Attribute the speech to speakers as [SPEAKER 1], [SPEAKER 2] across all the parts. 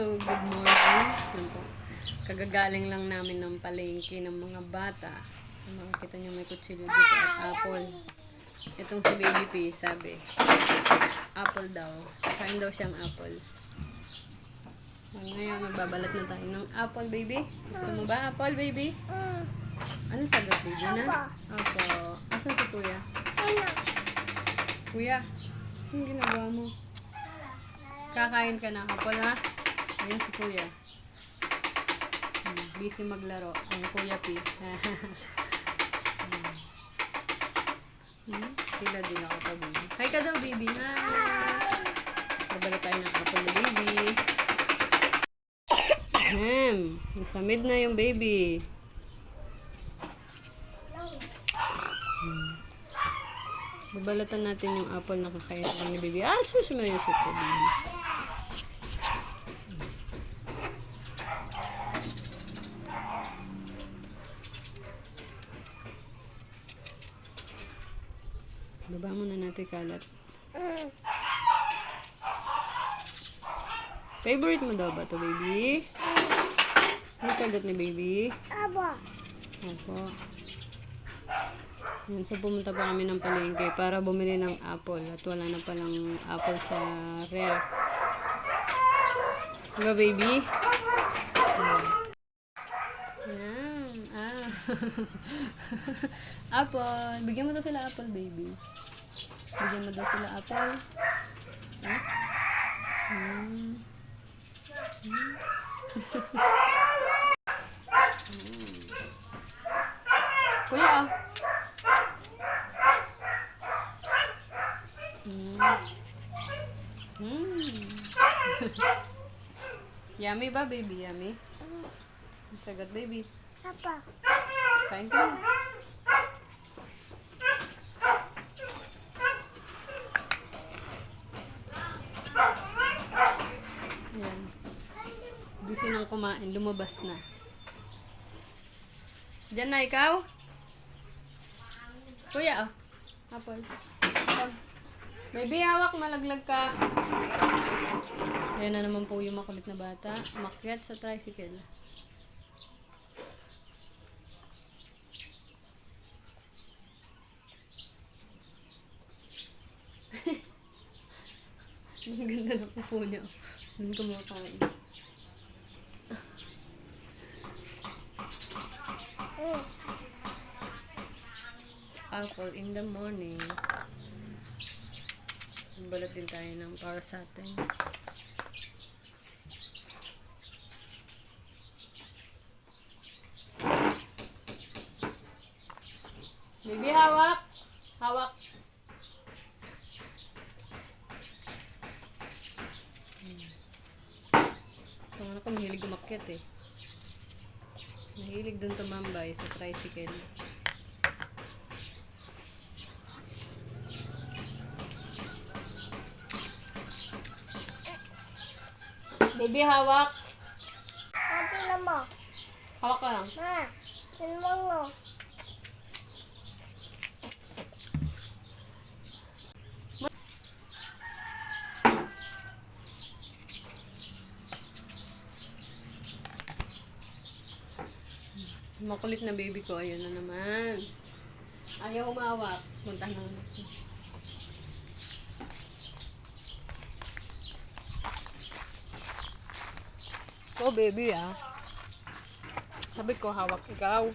[SPEAKER 1] So, good morning. Yun po. Kagagaling lang namin ng palengke ng mga bata. So, makikita nyo may kutsilyo dito at apple. Itong si Baby P, sabi, apple daw. Kain daw siyang apple. Ngayon, magbabalat na tayo ng apple, baby. Gusto mo ba apple, baby? Ano sagot, baby, na? Apo. Asan si kuya? Kuya, anong ginagawa mo? Kakain ka na apple, ha? Ayun si kuya. Busy maglaro. Ang kuya P. Tila din ako pa, baby. Hi ka daw, baby. Hi! Babalik tayo ng apple, baby. Nasamid na yung baby. Babalatan natin yung apple na kakain ni baby. Susumayo siya po, baby. Baba muna natin kalat. Favorite mo daw ba to, baby? Ano sagot ni baby? Apo. Yan, so pumunta pa kami ng palengke para bumili ng apple. At wala na palang apple sa rare. Diba, baby? Yan. Apple. Bigyan mo daw sila apple, baby. Bigyan mo daw sila apple. Kuya, Yummy ba, baby? Yummy? Sagot, baby. Papa. Kain ka na. Ayan. Busy nang kumain. Lumabas na. Diyan na ikaw? Kuya, apple. Baby, hawak. Malaglag ka. Ayan na naman po yung makulit na bata. Umakyat sa tricycle. Ang ganda ng upo niya. Ang kumakain. Apple in the morning. Balat din tayo ng para sa atin. Baby, hawak. Hawak. Itong anak ko mahilig umakyat eh. Mahilig dun tumambay sa tricycle. Baby, hawak.
[SPEAKER 2] Tingnan mo.
[SPEAKER 1] Hawak ka lang.
[SPEAKER 2] Ma, tingnan mo.
[SPEAKER 1] Makulit na baby ko. Ayun na naman. Ayaw umawak. Punta na naman. Oh, baby, Sabi ko, hawak ikaw.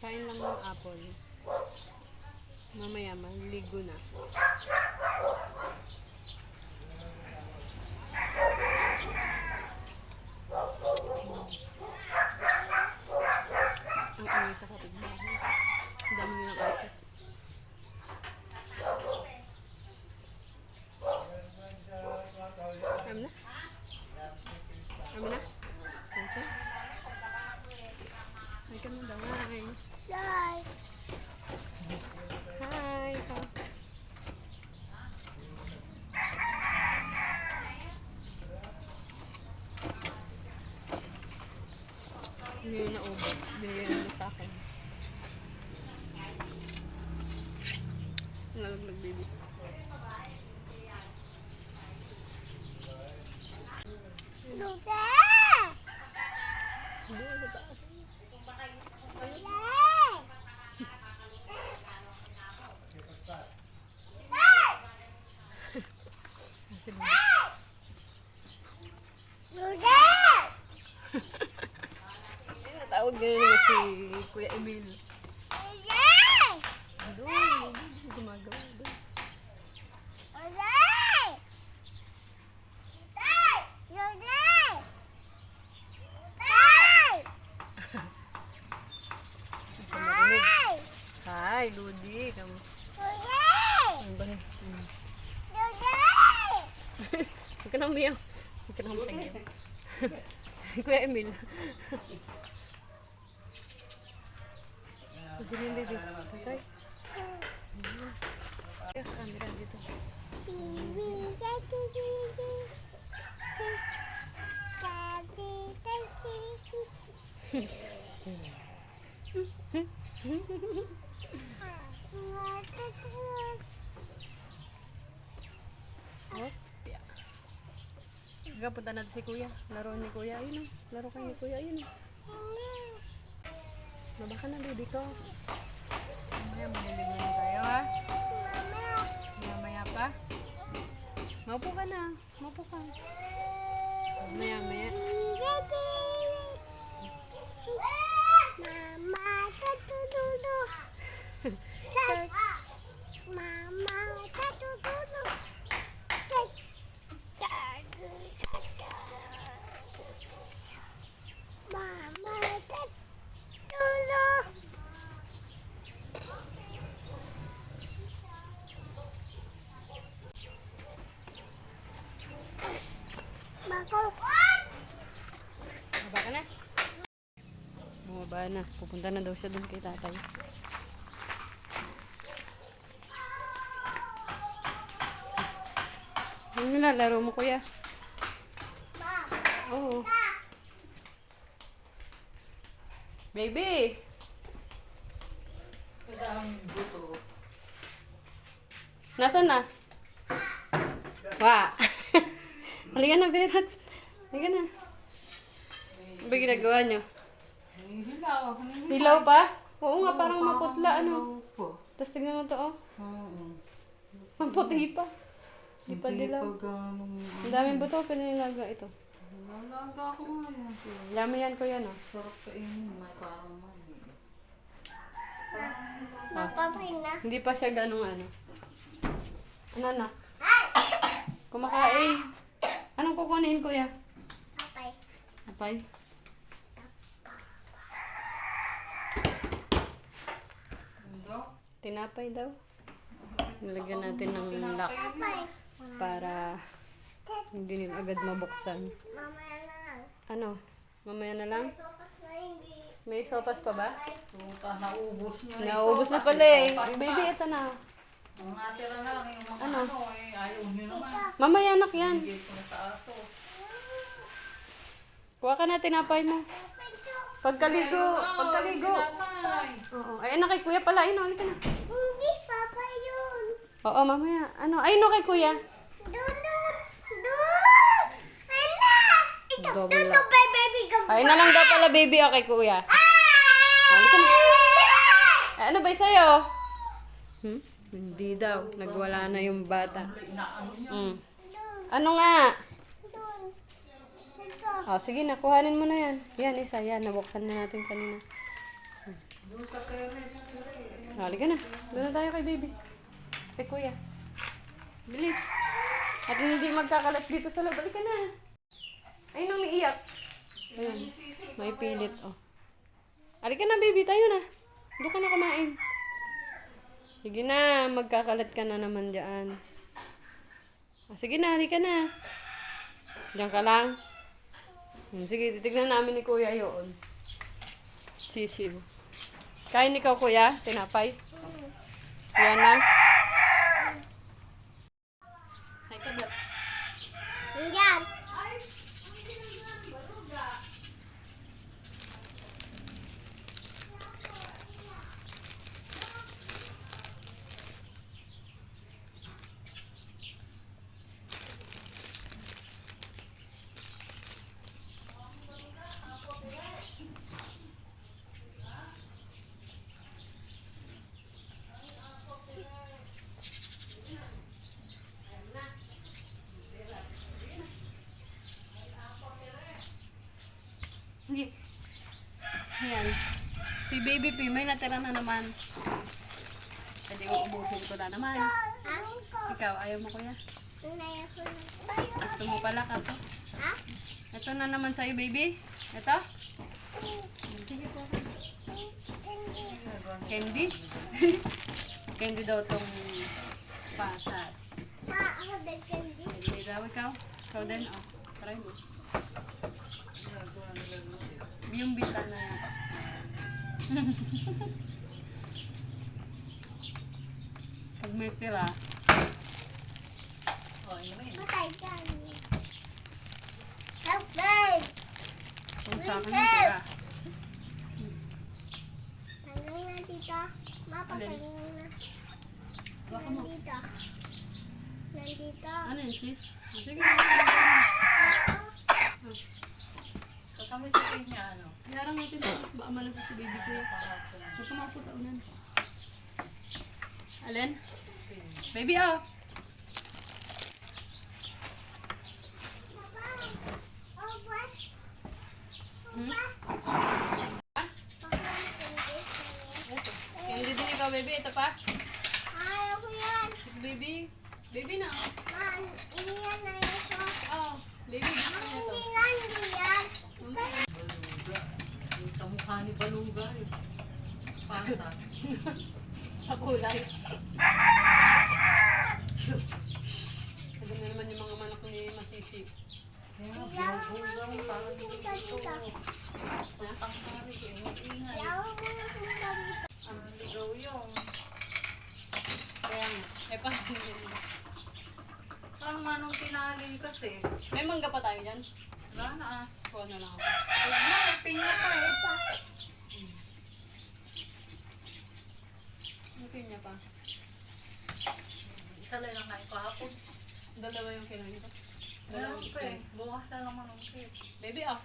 [SPEAKER 1] Kain lang ng apple. Mamaya, maligo na. Hindi yun naubos. Binigyan mo sa akin. Nalaglag, baby.
[SPEAKER 2] Luda!
[SPEAKER 1] Hindi, sa taas. Kasi ba?
[SPEAKER 2] Luda!
[SPEAKER 1] Natawag ganyan na si Kuya Emil.
[SPEAKER 2] Luda!
[SPEAKER 1] Doon, gumagawa doon.
[SPEAKER 2] Luda! Luda!
[SPEAKER 1] Marinig. Hi, Ludi. Kamu.
[SPEAKER 2] Luda!
[SPEAKER 1] Ano ba yun?
[SPEAKER 2] Luda!
[SPEAKER 1] Huwag ka nang umiyak. Huwag ka nang makinig. Kuya Emil. Kasi yung baby. Tatay. Kaya sa camera dito. Oh, yeah. Sige, punta natin si Kuya. Laro ni Kuya. Ayun o. Laro kayo ni Kuya. Ayun o. Baba ka na, baby ko. Mamaya, maliligo na tayo, ha? Maya pa. Maupo ka na. Maupo ka. Maya.
[SPEAKER 2] Mama, tatutulo. Mama, tatutulo. Mama, tatutulo. Bako.
[SPEAKER 1] Baba ka na. Bumaba na. Pupunta na daw siya dun kay tatay. Ano nilalaro mo, Kuya? Oo. Baby! Nasaan na? Wa! Halika na, Berat. Halika na. Ano ba ginagawa niyo? Hilaw pa? Oo nga, parang maputla, ano. Tapos tignan mo to, oh. Maputi pa. Di pa dilaw. Ang daming buto, pinanilaga ito.
[SPEAKER 3] Nalaga ko nga yan.
[SPEAKER 1] Lami yan ko yan, oh.
[SPEAKER 3] Sarap kainin. May parang mali.
[SPEAKER 2] Napapina.
[SPEAKER 1] Hindi pa siya ganong ano. Ano na? Kumakain. Anong kukunin, Kuya?
[SPEAKER 2] Papay.
[SPEAKER 1] Apay? Tinapay daw. Nilagyan natin ng lock
[SPEAKER 2] Papay.
[SPEAKER 1] para hindi nila agad mabuksan.
[SPEAKER 2] Mamaya na lang.
[SPEAKER 1] Ano? Mamaya na lang?
[SPEAKER 2] Sopas na hindi.
[SPEAKER 1] May sopas pa ba?
[SPEAKER 3] Puta, naubos nyo.
[SPEAKER 1] Naubos na pala eh. Baby, ito na.
[SPEAKER 3] Ang natira na lang yung mga
[SPEAKER 1] Ano?
[SPEAKER 3] ayaw nyo naman.
[SPEAKER 1] Mamaya anak yan.
[SPEAKER 3] Bigay ko na sa ato.
[SPEAKER 1] Kuha ka na tinapay mo. Pagkaligo. Pagkaligo.
[SPEAKER 3] Tinapay.
[SPEAKER 1] Oo. Ay, ano kay Kuya pala. Ayun, halika na.
[SPEAKER 2] Hindi, papa yun.
[SPEAKER 1] Oo, mamaya. Ano? Ayun, no, kay Kuya.
[SPEAKER 2] Doon. Ala! Ito,
[SPEAKER 1] Double
[SPEAKER 2] ito,
[SPEAKER 1] lock.
[SPEAKER 2] baby, go.
[SPEAKER 1] Ayun na lang daw pala, baby. Okay, Kuya. Halika na. Ay, ano ba sa'yo? Hindi daw. Nagwala na yung bata. Ano nga?
[SPEAKER 2] Doon. Ito.
[SPEAKER 1] Oh, sige na. Kuhanin mo na yan. Yan, isa. Yan. Nabuksan na natin kanina.
[SPEAKER 3] Doon sa teres.
[SPEAKER 1] Halika na. Doon na tayo kay baby. Kay Kuya. Bilis. At hindi magkakalat dito sa loob. Halika na. Ayun ang umiiyak. Ayun. May pilit, oh. Halika na, baby. Tayo na. Doon ka na kumain. Sige na. Magkakalat ka na naman dyan. Ah, sige na. Halika na. Diyan ka lang. Sige, titignan namin ni Kuya yun. Sisiw. Kain ikaw, Kuya? Tinapay? Yan na. Hay ka ba?
[SPEAKER 2] Yan.
[SPEAKER 1] Ayan. Si Baby P, may natira na naman. Pwede uubusin ko na naman.
[SPEAKER 2] Ang ko.
[SPEAKER 1] Ikaw, ayaw mo kuya?
[SPEAKER 2] Naya ko na.
[SPEAKER 1] Gusto mo pala ka to?
[SPEAKER 2] Ha?
[SPEAKER 1] Ito na naman sa'yo, baby. Ito? Sige po. Candy? Candy daw tong pasas.
[SPEAKER 2] Ma, ako din candy.
[SPEAKER 1] Candy daw ikaw? Ikaw din? Oh, try mo. Yung bita na yan. Pag may tira,
[SPEAKER 3] Oh, inumin.
[SPEAKER 2] Matay ka. Okay.
[SPEAKER 1] kung sa akin yung tira.
[SPEAKER 2] Tanong na dito. Ma, patanong na.
[SPEAKER 1] Baka mo.
[SPEAKER 2] Nandito. Nandito.
[SPEAKER 1] Ano yung cheese? Oh, sige.
[SPEAKER 3] Kasama sa niya, ano?
[SPEAKER 1] Yarang natin ito. Baka malasas si baby ko. Huwag ka maupo sa unan. Alin? Baby, oh.
[SPEAKER 2] Oh, boss.
[SPEAKER 1] Hmm?
[SPEAKER 2] Baka candy.
[SPEAKER 1] Candy din ikaw, baby. Ito pa.
[SPEAKER 2] Ayaw ko yan.
[SPEAKER 1] Baby. Baby na.
[SPEAKER 2] Ma, hindi yan na ito.
[SPEAKER 1] Oh, baby. Gusto niya to.
[SPEAKER 2] Hindi yan, hindi yan.
[SPEAKER 3] Baluga. Yung kamukha ni Baluga. Yung patas.
[SPEAKER 1] Pakulay. Sabi na naman yung mga manok ni Masisi.
[SPEAKER 3] Kaya, binubulang. Parang hindi ito. Tangkari. Ingay.
[SPEAKER 2] Ayaw mo na punta dito.
[SPEAKER 3] Ang ligaw yung.
[SPEAKER 1] Kaya nga. Eh, pa.
[SPEAKER 3] Parang manong tinali kasi.
[SPEAKER 1] May mangga pa tayo dyan.
[SPEAKER 3] Wala na ah.
[SPEAKER 1] Kuha na lang ako.
[SPEAKER 3] Huwag na, pinya pa eh.
[SPEAKER 1] Ano niya pa?
[SPEAKER 3] Isa lang lang kain kahapon.
[SPEAKER 1] Dalawa yung kinain ko.
[SPEAKER 3] Meron
[SPEAKER 1] Dalawang
[SPEAKER 3] pa eh.
[SPEAKER 1] slice.
[SPEAKER 3] Bukas na lang manong cake.
[SPEAKER 1] Baby, oh.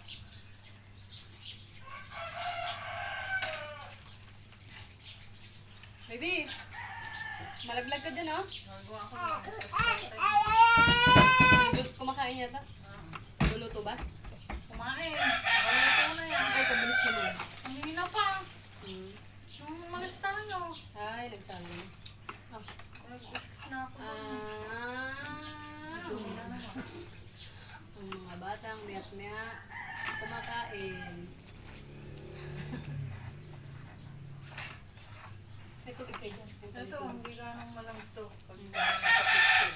[SPEAKER 1] Baby. Malaglag ka dyan, oh.
[SPEAKER 3] Nagawa ko na.
[SPEAKER 1] Kumakain yata. Luluto ba?
[SPEAKER 3] Kumain. Wala ko na yan.
[SPEAKER 1] Ay, kabilis mo nun.
[SPEAKER 3] Ang hina pa.
[SPEAKER 1] Hmm.
[SPEAKER 3] Nung malas tayo.
[SPEAKER 1] Ay, nagsala na. Oh.
[SPEAKER 3] Nag-usis na ako. Dumi na naman.
[SPEAKER 1] Ang mga batang miyat-maya kumakain. May tubig kayo dyan.
[SPEAKER 3] Ito, hindi ka nang malamig to. Pag nasa picture.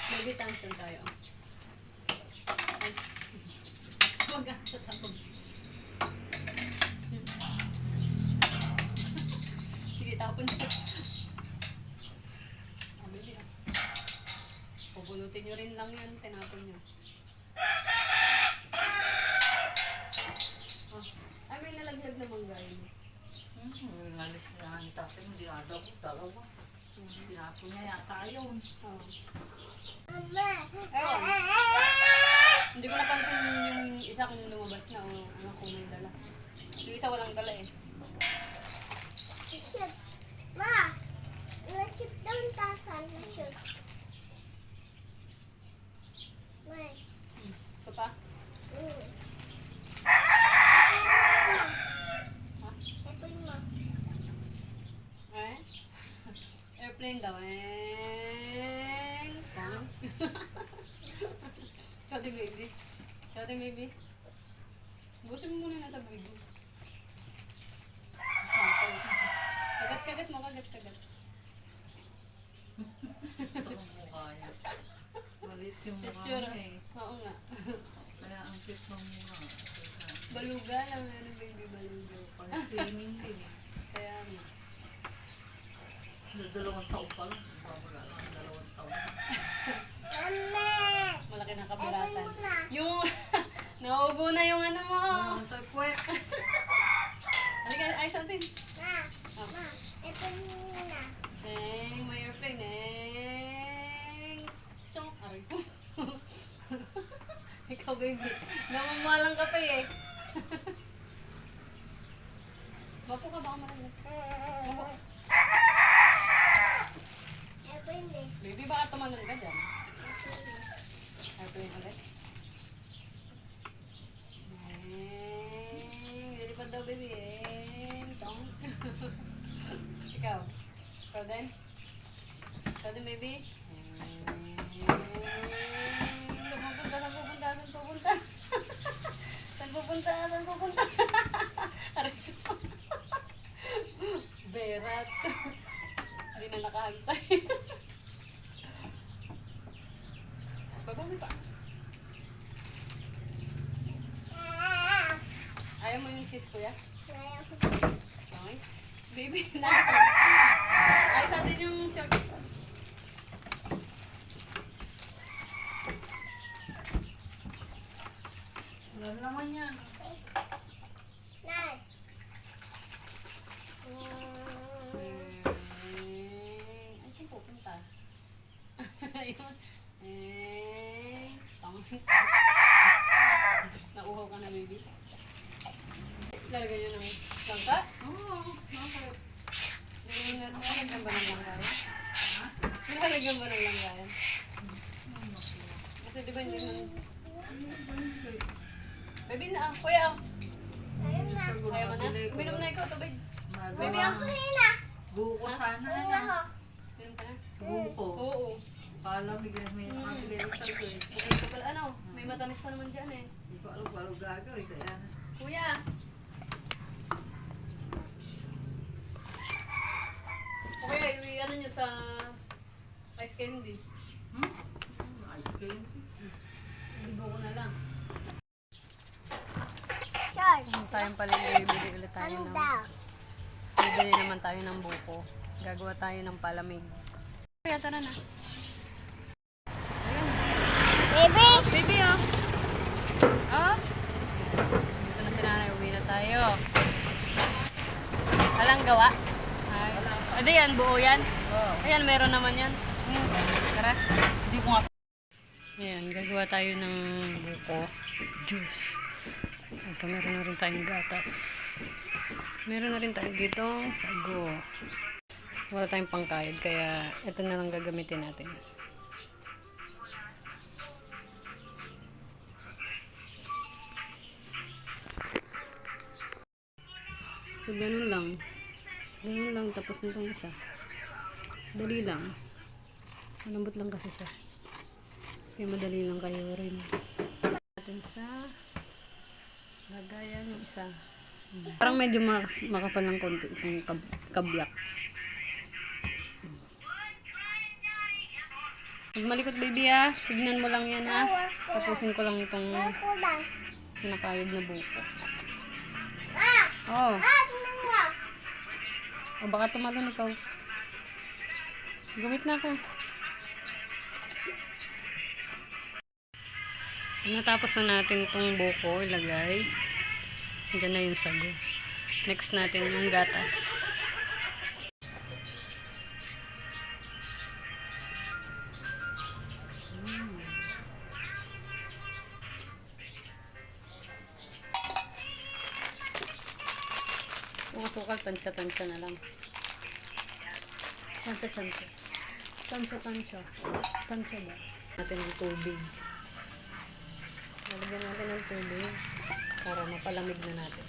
[SPEAKER 1] Baby tansan tayo. Ay. Huwag ka sa tapog. Sige, tapon niyo. Ah, baby, ah. Pupulutin nyo rin lang yun, tinapon nyo. Oh. Ay, may nalaglag na mangga yun.
[SPEAKER 3] Nalis na ang tatay mo. Dinadaw ko dalawa. Tinapon niya yata yun.
[SPEAKER 1] Oh.
[SPEAKER 2] Mama.
[SPEAKER 1] Ewan. Hindi ko napansin yung isa kung lumabas na o ano kung may dala. Yung isa walang dala eh.
[SPEAKER 2] Shoot. Ma, na-shoot daw ang tasan. Na-shoot. Ma.
[SPEAKER 1] Ito pa?
[SPEAKER 2] Mm.
[SPEAKER 1] Ha?
[SPEAKER 2] Ito mo.
[SPEAKER 1] Eh? Airplane daw. Pang. Sorry baby. Sorry baby. Busin mo muna nasa video. Kagat-kagat mo, kagat-kagat.
[SPEAKER 3] Ito ang mukha niya. Malit yung mukha
[SPEAKER 1] Itsura.
[SPEAKER 3] niya eh.
[SPEAKER 1] Oo nga.
[SPEAKER 3] Kaya ang cute ng mukha.
[SPEAKER 1] Baluga lang ano baby, baluga.
[SPEAKER 3] Pang swimming din eh.
[SPEAKER 1] Kaya nga.
[SPEAKER 3] Dalawang taon pa lang. Wala lang, 2 taon.
[SPEAKER 2] Mama.
[SPEAKER 1] Malaki na
[SPEAKER 2] Ito
[SPEAKER 1] kaburatan.
[SPEAKER 2] mo na.
[SPEAKER 1] Yung, naubo na yung ano mo.
[SPEAKER 3] Ano sa puwet?
[SPEAKER 1] Halika, ayos natin.
[SPEAKER 2] Ma.
[SPEAKER 1] Oh.
[SPEAKER 2] Ma. Ito mo na.
[SPEAKER 1] Neng, may airplane, Neng. Chong, aray ko. Ikaw, baby. Namamalang ka pa eh. Bapo ka, baka marami.
[SPEAKER 2] Ito hindi.
[SPEAKER 1] Baby, baka tumalon ka dyan. Airplane ulit. Neng, lilipad baby. Tong. Ikaw. Ikaw din? Ikaw din, baby? Saan pupunta? Saan pupunta? Saan pupunta? Saan pupunta? Saan pupunta? Aray ko. Berat. Hindi na nakahantay. Babawi pa. Ayaw mo yung kiss, kuya? Okay. Baby, na. Ay, sa atin yung short.
[SPEAKER 3] Wala naman yan.
[SPEAKER 2] Nay.
[SPEAKER 1] Ay, saan pupunta? Ayun. Tong. Nauhaw ka na, baby. Lalagyan nyo ng langka?
[SPEAKER 3] Oo, okay.
[SPEAKER 1] Nilalagyan ba ng langka? Nilalagyan ba ng langka? Kasi di ba hindi man... Baby na, kuya.
[SPEAKER 2] Ayun na.
[SPEAKER 1] Ayaw mo na? Uminom na ikaw, tubig. Baby,
[SPEAKER 3] Magawa.
[SPEAKER 2] Ayun na.
[SPEAKER 3] Buko sana
[SPEAKER 2] Ayun
[SPEAKER 3] na.
[SPEAKER 2] na.
[SPEAKER 1] Uminom ka na?
[SPEAKER 3] Buko.
[SPEAKER 1] Oo.
[SPEAKER 3] Kala may nakabili ko sa ko eh.
[SPEAKER 1] Okay ka pala, ano? May matamis pa naman dyan eh.
[SPEAKER 3] Hindi ko alam kung ano gagawin. Kaya na.
[SPEAKER 1] Kuya! O kaya, ano nyo sa ice candy?
[SPEAKER 3] Ice cream.
[SPEAKER 1] Libo ko na lang.
[SPEAKER 2] Sure.
[SPEAKER 1] Tayong palengke, bibili ulit tayo
[SPEAKER 2] Ano
[SPEAKER 1] ng...
[SPEAKER 2] daw?
[SPEAKER 1] Bibili naman tayo ng buko. Gagawa tayo ng palamig. Kaya tara na.
[SPEAKER 2] Baby!
[SPEAKER 1] Baby, oh! Oh! Dito na si nanay, uwi na tayo. Walang gawa? Ay. Adi yan, buo yan?
[SPEAKER 3] Oo.
[SPEAKER 1] Ayan, meron naman yan. Tara.
[SPEAKER 3] Hindi ko nga.
[SPEAKER 1] Ayan, gagawa tayo ng buko. Juice. Ito, meron na rin tayong gatas. Meron na rin tayo ditong sago. Wala tayong pangkayod, kaya ito na lang gagamitin natin. So, ganun lang. Ganun lang, tapos nitong isa. Dali lang. Malambot lang kasi siya. Kaya madali lang kayo rin. Natin sa lagayan yung isa. Parang medyo makapal ng konti itong kabyak. Pag malikot, baby, ah. Tignan mo lang yan, ha. Tapusin ko lang itong
[SPEAKER 2] Ako lang.
[SPEAKER 1] nakayod na buko.
[SPEAKER 2] Ah!
[SPEAKER 1] Oh.
[SPEAKER 2] Ah! Tingnan mo.
[SPEAKER 1] O baka tumalon ikaw. Gumit na ako. So, natapos na natin itong buko ilagay. Diyan na yung sago. Next natin yung gatas. Kung asukal, tansya-tansya na lang. Tansya-tansya. Tansya-tansya. Tansya ba? Natin ng tubig. Lalagyan natin ng tubig para mapalamig na natin.